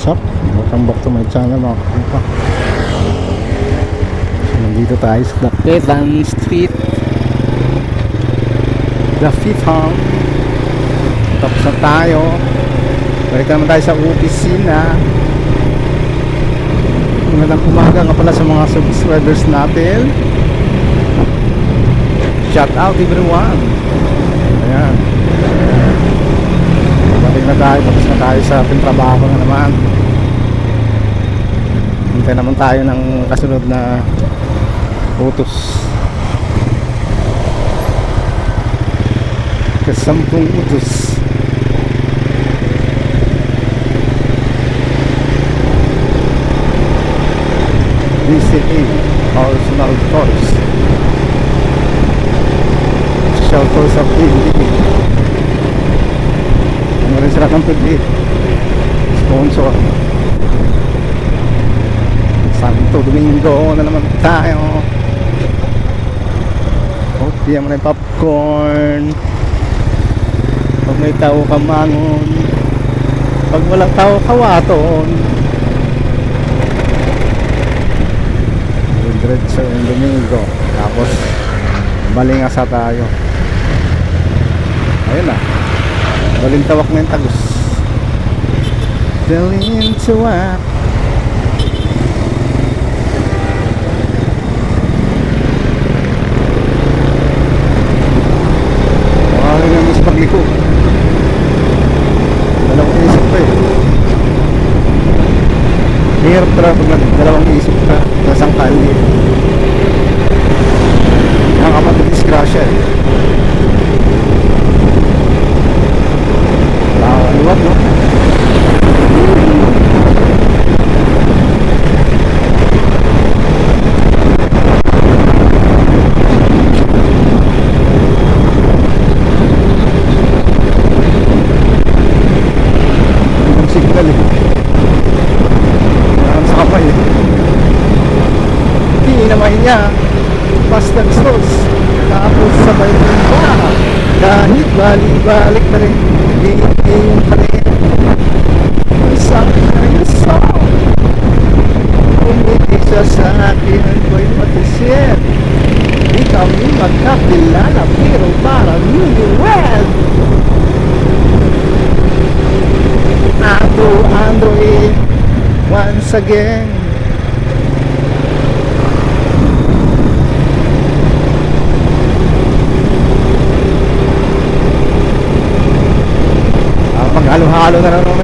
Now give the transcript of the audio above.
What's up? Welcome back to my channel mga kakupa. So, nandito tayo sa Dapitan Street, Dapitan. Tapos na tayo. Balik naman tayo sa opisina. Magandang umaga nga pala sa mga subscribers natin. Shout out everyone. Ayan, balik na tayo. Tapos na tayo sa ating trabaho na naman. Hintay naman tayo ng kasunod na utos. Kasampung utos. DCA Personal Tours, Shelters of PNP. Ano rin sila ng PNP sponsor. Santo Domingo na naman tayo. Okay, mo na yung popcorn. Pag may tao kamangon, pag walang tao kawaton. Diretso yung Domingo, tapos Balingasa tayo. Ayun na, Balintawak na yung Tagus. Balintawak. Wala nga mas pagliko. Dalawang isip pa eh. Hirap talaga pag dalawang isip ka sa kali. Ang kapatid-disgrasya eh. Luwag no? Ang signal eh. Sa kamay eh. Hindi naman niya basta sos. Tapos sabay ng baha. Kahit balik-balik na rin, hindi yung parin. Isang kayo kung hindi siya sa akin ko'y matisip. Di kami magkakilala pero parang newlywed. Ako Android once again. Maghalo-halo na lang